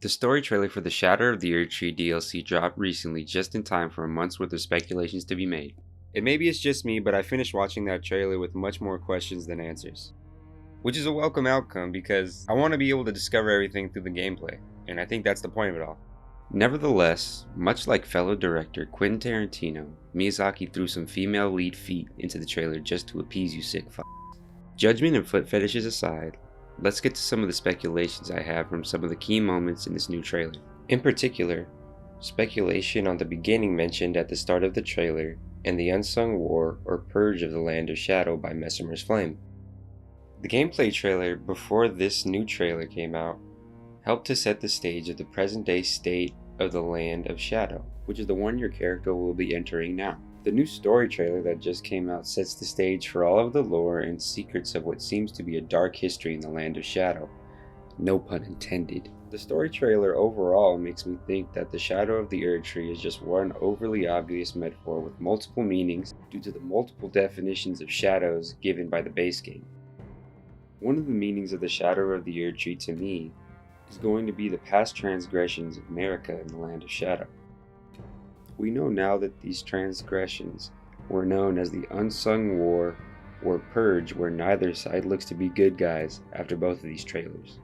The story trailer for the Shadow of the Erdtree DLC dropped recently just in time for a month's worth of speculations to be made. And maybe it's just me, but I finished watching that trailer with much more questions than answers. Which is a welcome outcome because I want to be able to discover everything through the gameplay, and I think that's the point of it all. Nevertheless, much like fellow director Quentin Tarantino, Miyazaki threw some female lead feet into the trailer just to appease you sick f***s. Judgment and foot fetishes aside, let's get to some of the speculations I have from some of the key moments in this new trailer. In particular, speculation on the beginning mentioned at the start of the trailer and the unsung war or purge of the land of shadow by Messemer's flame. The gameplay trailer before this new trailer came out helped to set the stage of the present day state of the land of shadow, which is the one your character will be entering now. The new story trailer that just came out sets the stage for all of the lore and secrets of what seems to be a dark history in the land of shadow. No pun intended. The story trailer overall makes me think that the Shadow of the Erdtree is just one overly obvious metaphor with multiple meanings due to the multiple definitions of shadows given by the base game. One of the meanings of the Shadow of the Erdtree to me is going to be the past transgressions of Marika in the land of shadow. We know now that these transgressions were known as the unsung war or purge, where neither side looks to be good guys after both of these trailers.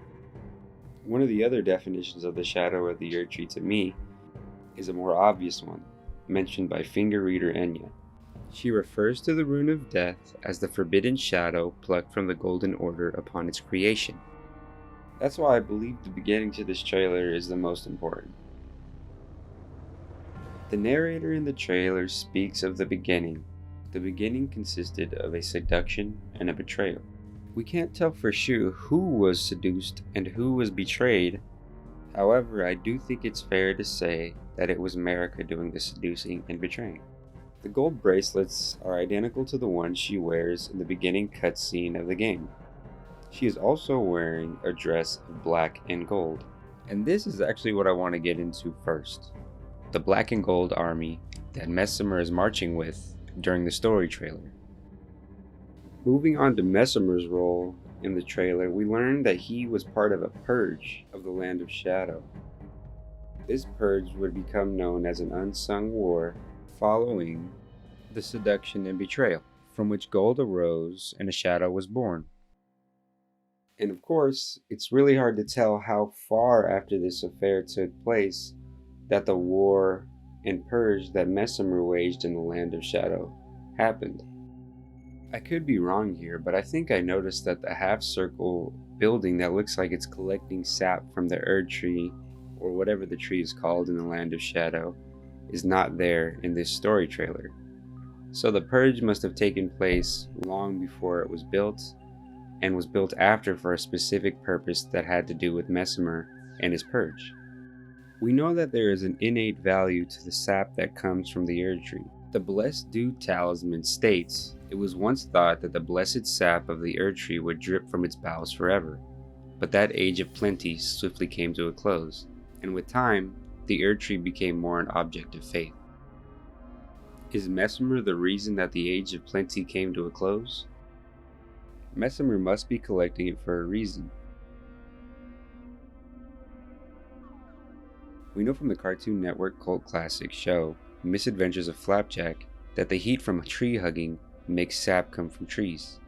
One of the other definitions of the Shadow of the Erdtree to me is a more obvious one, mentioned by finger reader Enya. She refers to the Rune of Death as the forbidden shadow plucked from the Golden Order upon its creation. That's why I believe the beginning to this trailer is the most important. The narrator in the trailer speaks of the beginning. The beginning consisted of a seduction and a betrayal. We can't tell for sure who was seduced and who was betrayed. However, I do think it's fair to say that it was Marika doing the seducing and betraying. The gold bracelets are identical to the ones she wears in the beginning cutscene of the game. She is also wearing a dress of black and gold. And this is actually what I want to get into first. The black and gold army that Messemer is marching with during the story trailer. Moving on to Messemer's role in the trailer, we learned that he was part of a purge of the land of shadow. This purge would become known as an unsung war following the seduction and betrayal, from which gold arose and a shadow was born. And of course, it's really hard to tell how far after this affair took place that the war and purge that Messemer waged in the land of shadow happened. I could be wrong here, but I think I noticed that the half-circle building that looks like it's collecting sap from the Erdtree, or whatever the tree is called in the land of shadow, is not there in this story trailer. So the purge must have taken place long before it was built, and was built after for a specific purpose that had to do with Messemer and his purge. We know that there is an innate value to the sap that comes from the Erdtree. The Blessed Dew Talisman states, it was once thought that the blessed sap of the Erdtree would drip from its boughs forever, but that age of plenty swiftly came to a close, and with time, the Erdtree became more an object of faith. Is Messemer the reason that the age of plenty came to a close? Messemer must be collecting it for a reason. We know from the Cartoon Network cult classic show, Misadventures of Flapjack, that the heat from tree hugging makes sap come from trees.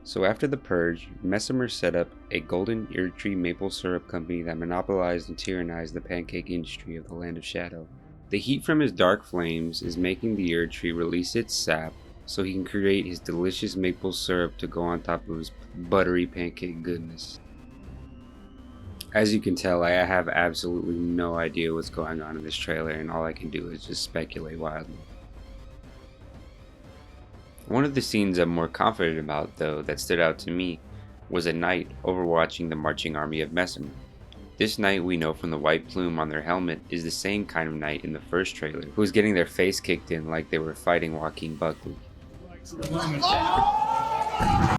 So after the purge, Messemer set up a golden Erdtree maple syrup company that monopolized and tyrannized the pancake industry of the land of shadow. The heat from his dark flames is making the Erdtree release its sap so he can create his delicious maple syrup to go on top of his buttery pancake goodness. As you can tell, I have absolutely no idea what's going on in this trailer, and all I can do is just speculate wildly. One of the scenes I'm more confident about, though, that stood out to me, was a knight overwatching the marching army of Messemer. This knight we know from the white plume on their helmet is the same kind of knight in the first trailer, who was getting their face kicked in like they were fighting Joaquin Buckley.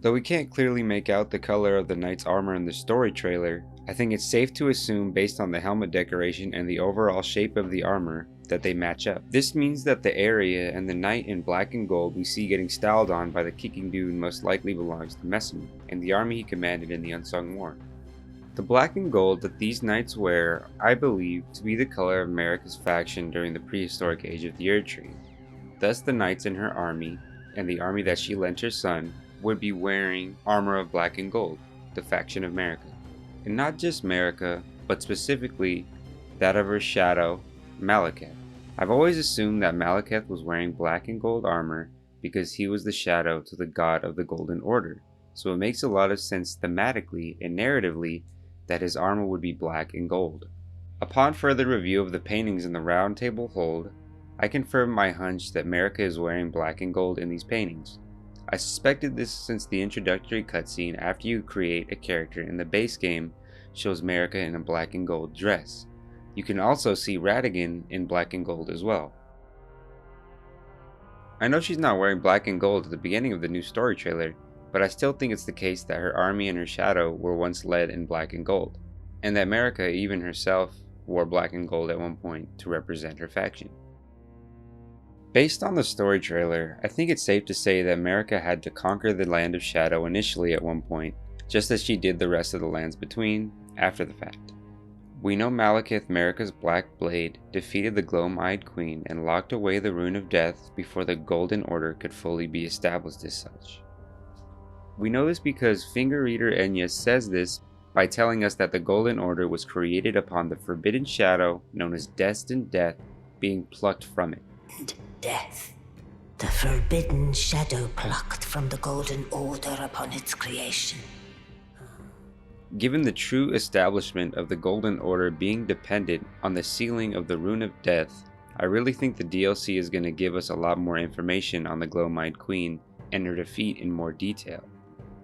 Though we can't clearly make out the color of the knight's armor in the story trailer, I think it's safe to assume based on the helmet decoration and the overall shape of the armor that they match up. This means that the area and the knight in black and gold we see getting styled on by the kicking dude most likely belongs to Messemer and the army he commanded in the Unsung War. The black and gold that these knights wear I believe to be the color of Marika's faction during the prehistoric age of the Erdtree. Thus the knights in her army, and the army that she lent her son, would be wearing armor of black and gold, the faction of Marika. And not just Marika, but specifically that of her shadow, Maliketh. I've always assumed that Maliketh was wearing black and gold armor because he was the shadow to the god of the Golden Order, so it makes a lot of sense thematically and narratively that his armor would be black and gold. Upon further review of the paintings in the Round Table Hold, I confirmed my hunch that Marika is wearing black and gold in these paintings. I suspected this since the introductory cutscene after you create a character in the base game shows Marika in a black and gold dress. You can also see Radigan in black and gold as well. I know she's not wearing black and gold at the beginning of the new story trailer, but I still think it's the case that her army and her shadow were once led in black and gold, and that Marika even herself wore black and gold at one point to represent her faction. Based on the story trailer, I think it's safe to say that Marika had to conquer the Land of Shadow initially at one point, just as she did the rest of the lands between after the fact. We know Maliketh, Marika's Black Blade, defeated the Gloam-eyed Queen and locked away the Rune of Death before the Golden Order could fully be established as such. We know this because Finger Reader Enya says this by telling us that the Golden Order was created upon the forbidden shadow known as Destined Death being plucked from it. Death, the forbidden shadow plucked from the Golden Order upon its creation. Given the true establishment of the Golden Order being dependent on the sealing of the Rune of Death, I really think the DLC is going to give us a lot more information on the Gloam-eyed Queen and her defeat in more detail.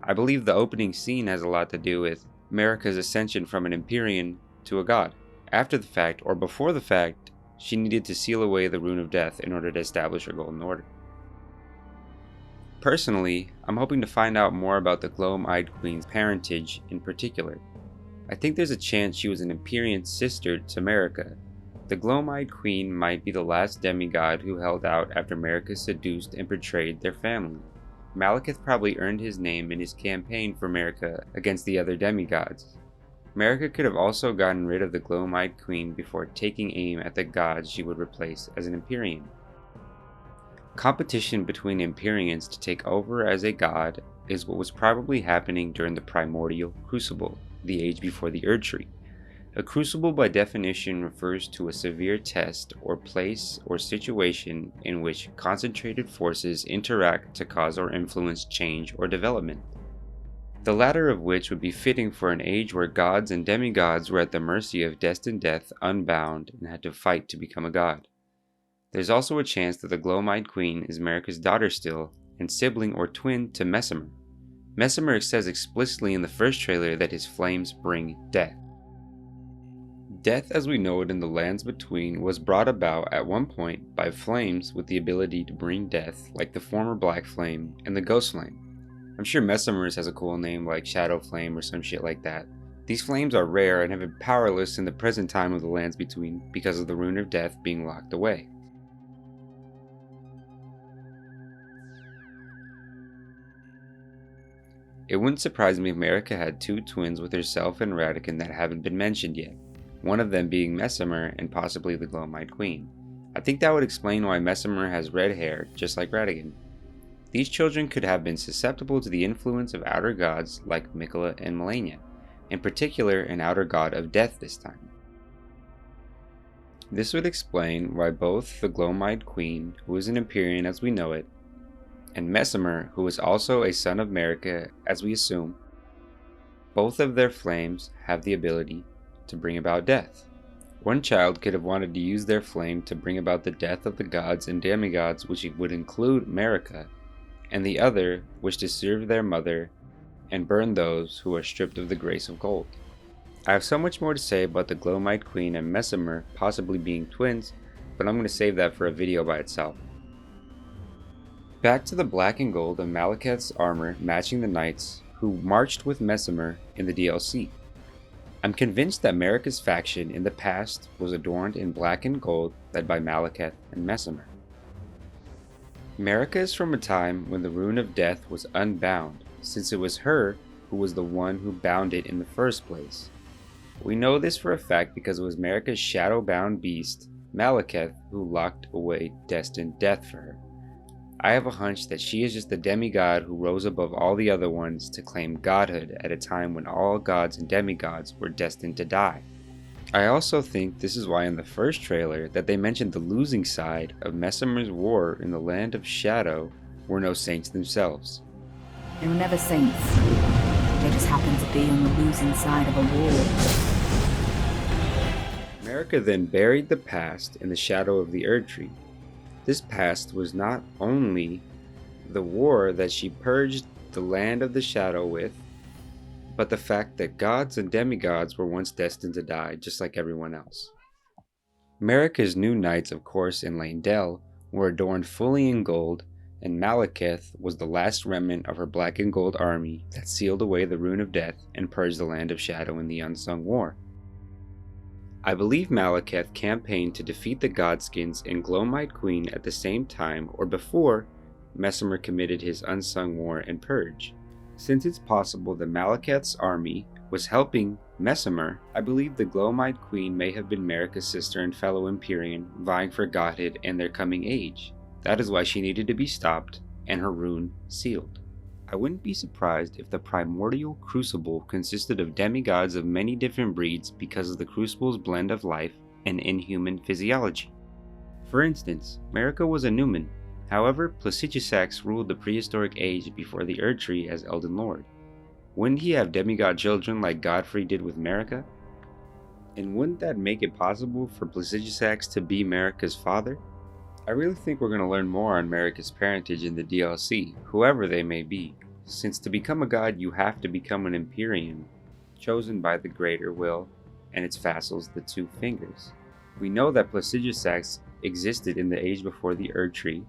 I believe the opening scene has a lot to do with Marika's ascension from an Empyrean to a god. After the fact, or before the fact, she needed to seal away the Rune of Death in order to establish her Golden Order. Personally, I'm hoping to find out more about the Gloam-eyed Queen's parentage in particular. I think there's a chance she was an Empyrean sister to Marika. The Gloam-eyed Queen might be the last demigod who held out after Marika seduced and betrayed their family. Maliketh probably earned his name in his campaign for Marika against the other demigods. Marika could have also gotten rid of the Gloam-eyed Queen before taking aim at the gods she would replace as an Empyrean. Competition between Empyreans to take over as a god is what was probably happening during the primordial crucible, the age before the Erdtree. A crucible by definition refers to a severe test or place or situation in which concentrated forces interact to cause or influence change or development. The latter of which would be fitting for an age where gods and demigods were at the mercy of Destined Death unbound and had to fight to become a god. There's also a chance that the Gloam-eyed Queen is Marika's daughter still, and sibling or twin to Messemer. Messemer says explicitly in the first trailer that his flames bring death. Death as we know it in the lands between was brought about at one point by flames with the ability to bring death like the former Black Flame and the Ghost Flame. I'm sure Messemer's has a cool name like Shadow Flame or some shit like that. These flames are rare and have been powerless in the present time of the lands between because of the Rune of Death being locked away. It wouldn't surprise me if Marika had two twins with herself and Radigan that haven't been mentioned yet, one of them being Messemer and possibly the Gloam-eyed Queen. I think that would explain why Messemer has red hair, just like Radigan. These children could have been susceptible to the influence of outer gods like Mikola and Malenia, in particular an outer god of death this time. This would explain why both the Gloam-eyed Queen, who is an Empyrean as we know it, and Messemer, who is also a son of Marika as we assume, both of their flames have the ability to bring about death. One child could have wanted to use their flame to bring about the death of the gods and demigods, which would include Marika, and the other wished to serve their mother and burn those who are stripped of the grace of gold. I have so much more to say about the Gloam-eyed Queen and Messemer possibly being twins, but I'm going to save that for a video by itself. Back to the black and gold of Maliketh's armor matching the knights who marched with Messemer in the DLC. I'm convinced that Marika's faction in the past was adorned in black and gold led by Maliketh and Messemer. Marika is from a time when the Rune of Death was unbound, since it was her who was the one who bound it in the first place. We know this for a fact because it was Marika's shadow-bound beast, Maliketh, who locked away destined death for her. I have a hunch that she is just the demigod who rose above all the other ones to claim godhood at a time when all gods and demigods were destined to die. I also think this is why in the first trailer that they mentioned the losing side of Messemer's war in the land of Shadow were no saints themselves. They were never saints. They just happened to be on the losing side of a war. Marika then buried the past in the shadow of the Erd Tree. This past was not only the war that she purged the land of the shadow with, but the fact that gods and demigods were once destined to die just like everyone else. Marika's new knights, of course, in Leyndell were adorned fully in gold, and Maliketh was the last remnant of her black and gold army that sealed away the Rune of Death and purged the land of Shadow in the Unsung War. I believe Maliketh campaigned to defeat the Godskins and Gloamite Queen at the same time or before Messemer committed his Unsung War and Purge. Since it's possible that Maliketh's army was helping Messemer, I believe the Gloamite Queen may have been Marika's sister and fellow Empyrean vying for godhood and their coming age. That is why she needed to be stopped and her rune sealed. I wouldn't be surprised if the primordial crucible consisted of demigods of many different breeds because of the crucible's blend of life and inhuman physiology. For instance, Marika was a Numen. However, Placidusax ruled the prehistoric age before the Erd Tree as Elden Lord. Wouldn't he have demigod children like Godfrey did with Marika? And wouldn't that make it possible for Placidusax to be Marika's father? I really think we're going to learn more on Marika's parentage in the DLC, whoever they may be, since to become a god you have to become an Empyrean, chosen by the Greater Will and its vassals, the Two Fingers. We know that Placidusax existed in the age before the Erd Tree,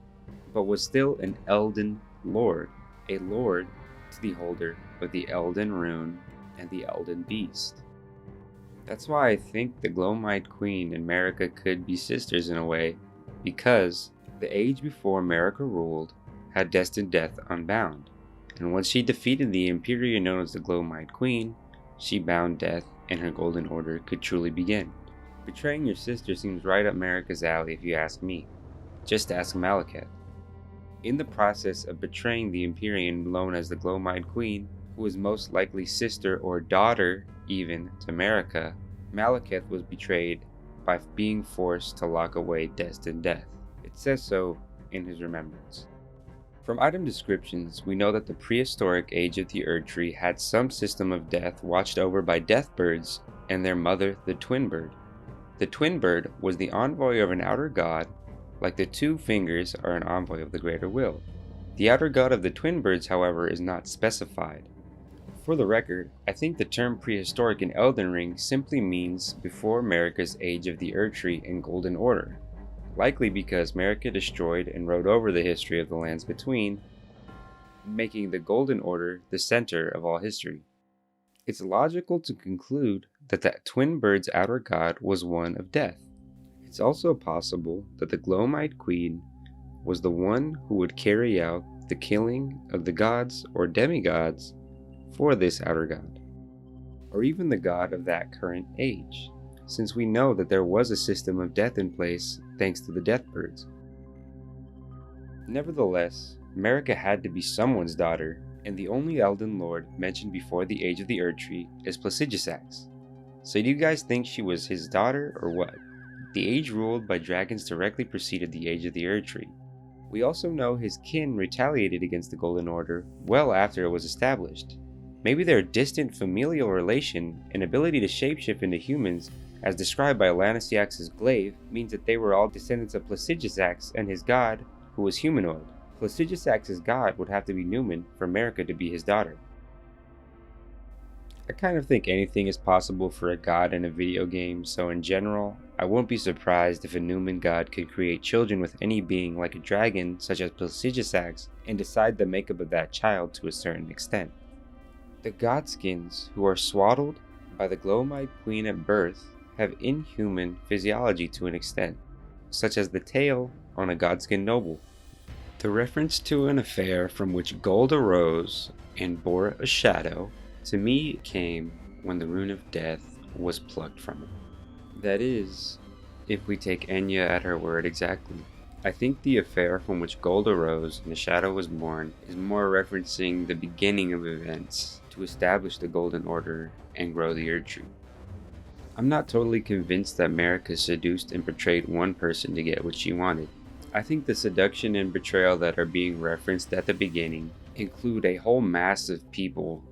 but was still an Elden Lord, a lord to the holder of the Elden Rune and the Elden Beast. That's why I think the Gloamite Queen and Marika could be sisters in a way, because the age before Marika ruled had destined death unbound, and once she defeated the Empyrean known as the Gloamite Queen, she bound death and her Golden Order could truly begin. Betraying your sister seems right up Marika's alley if you ask me. Just ask Maliketh. In the process of betraying the Empyrean known as the Gloamite Queen, who was most likely sister or daughter even to Marika, Maliketh was betrayed by being forced to lock away destined death. It says so in his remembrance. From item descriptions, we know that the prehistoric age of the Erd Tree had some system of death watched over by death birds and their mother, the Twin Bird. The Twin Bird was the envoy of an outer god, like the Two Fingers are an envoy of the Greater Will. The outer god of the Twin Birds, however, is not specified. For the record, I think the term prehistoric in Elden Ring simply means before Marika's age of the Erd Tree and Golden Order, likely because Marika destroyed and wrote over the history of the lands between, making the Golden Order the center of all history. It's logical to conclude that the Twin Bird's outer god was one of death. It's also possible that the Gloamite Queen was the one who would carry out the killing of the gods or demigods for this outer god, or even the god of that current age, since we know that there was a system of death in place thanks to the death birds. Nevertheless, Marika had to be someone's daughter, and the only Elden Lord mentioned before the age of the Erd Tree is Placidusax. So do you guys think she was his daughter or what? The age ruled by dragons directly preceded the age of the Erd Tree. We also know his kin retaliated against the Golden Order well after it was established. Maybe their distant familial relation and ability to shapeshift into humans, as described by Lanisiax's glaive, means that they were all descendants of Placidusax and his god, who was humanoid. Placidusax's god would have to be Numen for Marika to be his daughter. I kind of think anything is possible for a god in a video game, so in general, I won't be surprised if a Numen god could create children with any being like a dragon such as Placidusax and decide the makeup of that child to a certain extent. The Godskins, who are swaddled by the Gloamite Queen at birth, have inhuman physiology to an extent, such as the tail on a Godskin noble. The reference to an affair from which gold arose and bore a shadow, to me came when the Rune of Death was plucked from it. That is, if we take Enya at her word exactly. I think the affair from which gold arose and the shadow was born is more referencing the beginning of events to establish the Golden Order and grow the Earth Tree. I'm not totally convinced that Marika seduced and betrayed one person to get what she wanted. I think the seduction and betrayal that are being referenced at the beginning include a whole mass of people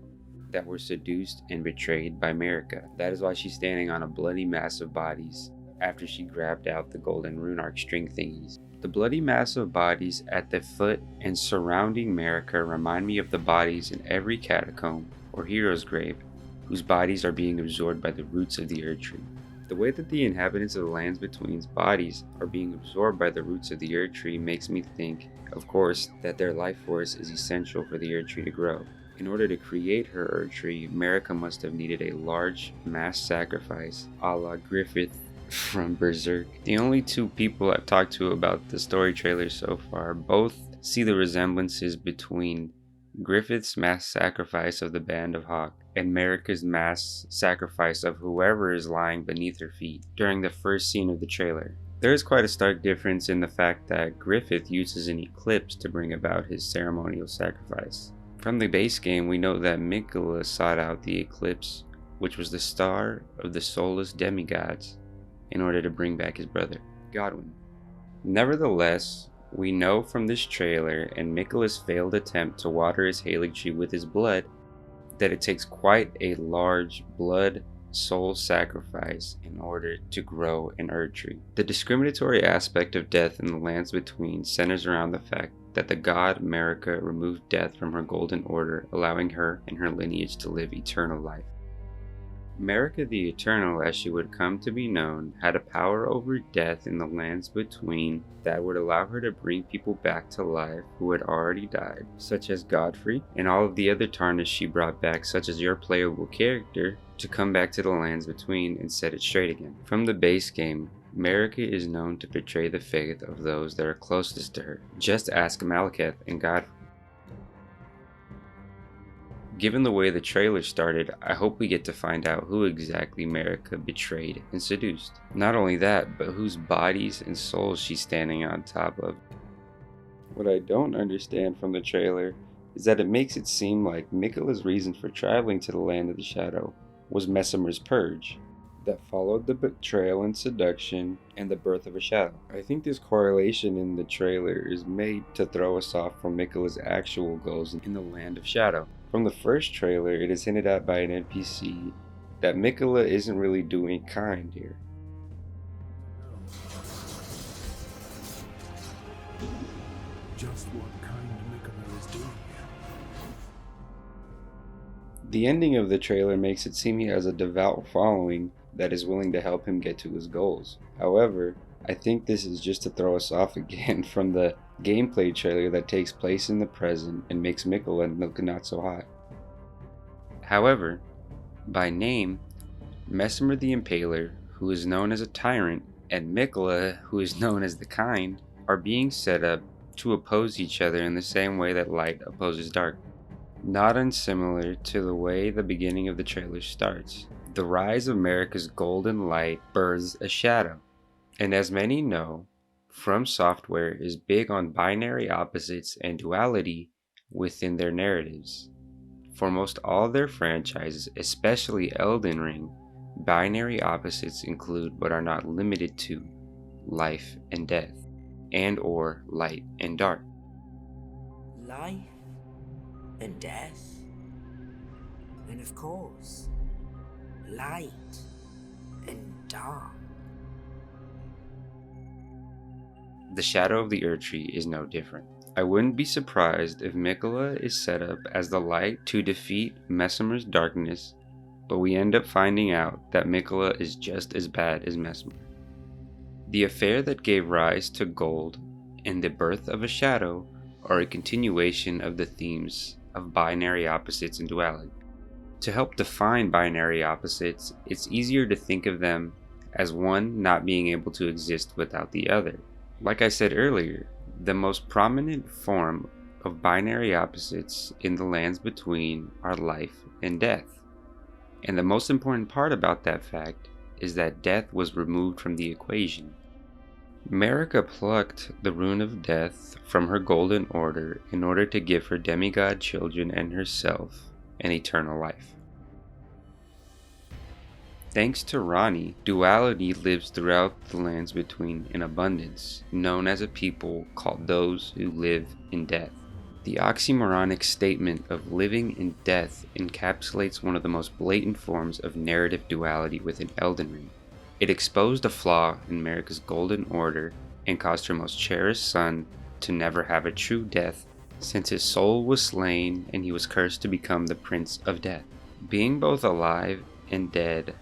that were seduced and betrayed by Marika. That is why she's standing on a bloody mass of bodies after she grabbed out the golden rune arc string thingies. The bloody mass of bodies at the foot and surrounding Marika remind me of the bodies in every catacomb or hero's grave whose bodies are being absorbed by the roots of the Earth Tree. The way that the inhabitants of the Lands Between's bodies are being absorbed by the roots of the Earth Tree makes me think, of course, that their life force is essential for the Earth Tree to grow. In order to create her Earth Tree, Marika must have needed a large mass sacrifice, a la Griffith from Berserk. The only two people I've talked to about the story trailers so far both see the resemblances between Griffith's mass sacrifice of the Band of Hawk and Marika's mass sacrifice of whoever is lying beneath her feet during the first scene of the trailer. There is quite a stark difference in the fact that Griffith uses an eclipse to bring about his ceremonial sacrifice. From the base game, we know that Mikola sought out the eclipse, which was the star of the soulless demigods, in order to bring back his brother, Godwin. Nevertheless, we know from this trailer and Mikola's failed attempt to water his Halig tree with his blood that it takes quite a large blood soul sacrifice in order to grow an Earth Tree. The discriminatory aspect of death in the Lands Between centers around the fact that the god Marika removed death from her golden order, allowing her and her lineage to live eternal life. Marika the Eternal, as she would come to be known, had a power over death in the Lands Between that would allow her to bring people back to life who had already died, such as Godfrey and all of the other Tarnished she brought back, such as your playable character, to come back to the Lands Between and set it straight again. From the base game, Marika is known to betray the faith of those that are closest to her. Just ask Maliketh and Godfrey. Given the way the trailer started, I hope we get to find out who exactly Marika betrayed and seduced. Not only that, but whose bodies and souls she's standing on top of. What I don't understand from the trailer is that it makes it seem like Mikola's reason for traveling to the Land of the Shadow was Messemer's Purge, that followed the betrayal and seduction and the birth of a shadow. I think this correlation in the trailer is made to throw us off from Mikola's actual goals in the Land of Shadow. From the first trailer, it is hinted at by an NPC that Mikola isn't really doing kind here. Just what kind Mikola is doing here. The ending of the trailer makes it seem he has a devout following that is willing to help him get to his goals. However, I think this is just to throw us off again from the gameplay trailer that takes place in the present and makes Mikola look not so hot. However, by name, Messmer the Impaler, who is known as a tyrant, and Mikola, who is known as the Kind, are being set up to oppose each other in the same way that light opposes dark. Not unsimilar to the way the beginning of the trailer starts. The rise of Marika's golden light births a shadow. And as many know, From Software is big on binary opposites and duality within their narratives. For most all their franchises, especially Elden Ring, binary opposites include but are not limited to life and death, and or light and dark. Life and death, and of course, light and dark. The shadow of the Earth Tree is no different. I wouldn't be surprised if Mikola is set up as the light to defeat Messemer's darkness, but we end up finding out that Mikola is just as bad as Messmer. The affair that gave rise to gold and the birth of a shadow are a continuation of the themes of binary opposites and duality. To help define binary opposites, it's easier to think of them as one not being able to exist without the other. Like I said earlier, the most prominent form of binary opposites in the Lands Between are life and death. And the most important part about that fact is that death was removed from the equation. Marika plucked the Rune of Death from her Golden Order in order to give her demigod children and herself an eternal life. Thanks to Rani, duality lives throughout the lands between in abundance, known as a people called those who live in death. The oxymoronic statement of living in death encapsulates one of the most blatant forms of narrative duality within Elden Ring. It exposed a flaw in Marika's Golden Order and caused her most cherished son to never have a true death, since his soul was slain and he was cursed to become the Prince of Death. Being both alive and dead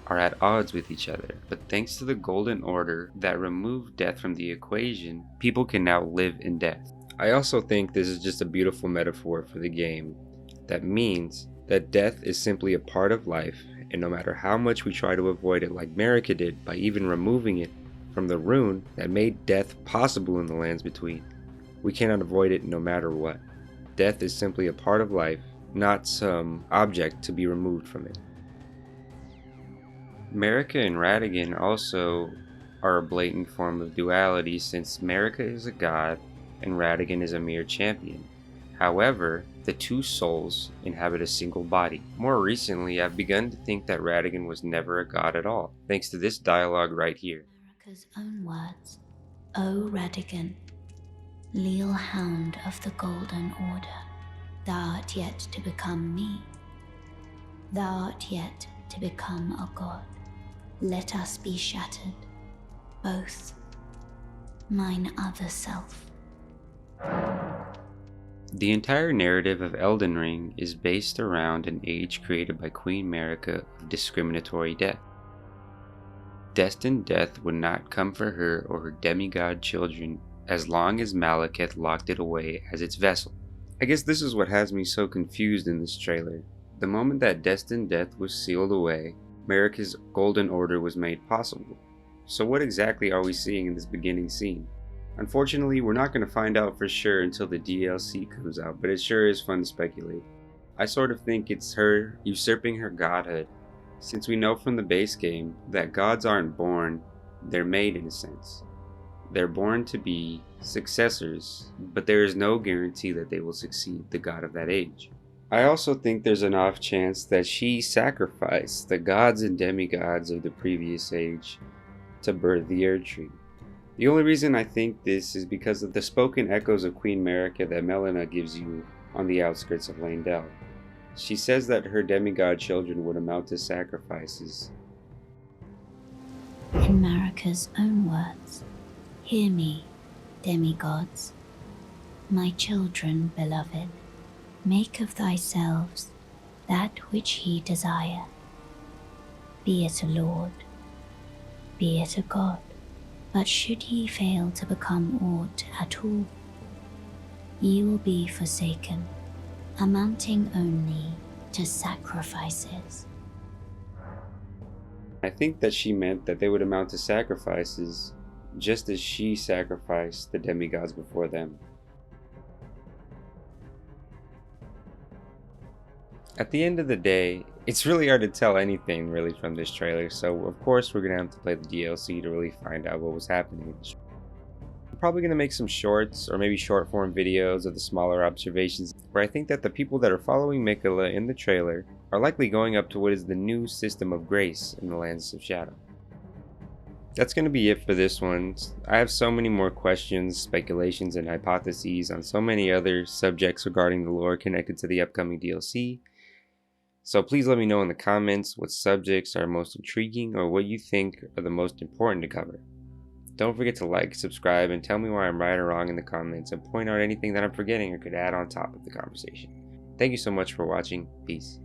are at odds with each other, but thanks to the Golden Order that removed death from the equation, people can now live in death. I also think this is just a beautiful metaphor for the game that means that death is simply a part of life, and no matter how much we try to avoid it like Marika did by even removing it from the rune that made death possible in the lands between, we cannot avoid it no matter what. Death is simply a part of life, not some object to be removed from it. Marika and Radagon also are a blatant form of duality, since Marika is a god and Radagon is a mere champion. However, the two souls inhabit a single body. More recently, I've begun to think that Radagon was never a god at all, thanks to this dialogue right here. Marika's own words. O Radagon, leal hound of the Golden Order, thou art yet to become me. Thou art yet to become a god. Let us be shattered, both. Mine other self. The entire narrative of Elden Ring is based around an age created by Queen Marika of discriminatory death. Destined death would not come for her or her demigod children as long as Maliketh locked it away as its vessel. I guess this is what has me so confused in this trailer. The moment that destined death was sealed away, Marika's Golden Order was made possible. So what exactly are we seeing in this beginning scene? Unfortunately, we're not going to find out for sure until the DLC comes out, but it sure is fun to speculate. I sort of think it's her usurping her godhood, since we know from the base game that gods aren't born, they're made in a sense. They're born to be successors, but there is no guarantee that they will succeed the god of that age. I also think there's an off chance that she sacrificed the gods and demigods of the previous age to birth the Erdtree. The only reason I think this is because of the spoken echoes of Queen Marika that Melina gives you on the outskirts of Leyndell. She says that her demigod children would amount to sacrifices. In Marika's own words, hear me, demigods. My children, beloved, make of thyselves that which he desire. Be it a lord, be it a god. But should ye fail to become aught at all, ye will be forsaken, amounting only to sacrifices. I think that she meant that they would amount to sacrifices, just as she sacrificed the demigods before them. At the end of the day, it's really hard to tell anything really from this trailer, so of course we're gonna have to play the DLC to really find out what was happening. I'm probably gonna make some shorts or maybe short form videos of the smaller observations, where I think that the people that are following Miquella in the trailer are likely going up to what is the new system of grace in the Lands of Shadow. That's gonna be it for this one. I have so many more questions, speculations, and hypotheses on so many other subjects regarding the lore connected to the upcoming DLC. So please let me know in the comments what subjects are most intriguing or what you think are the most important to cover. Don't forget to like, subscribe, and tell me why I'm right or wrong in the comments, and point out anything that I'm forgetting or could add on top of the conversation. Thank you so much for watching. Peace.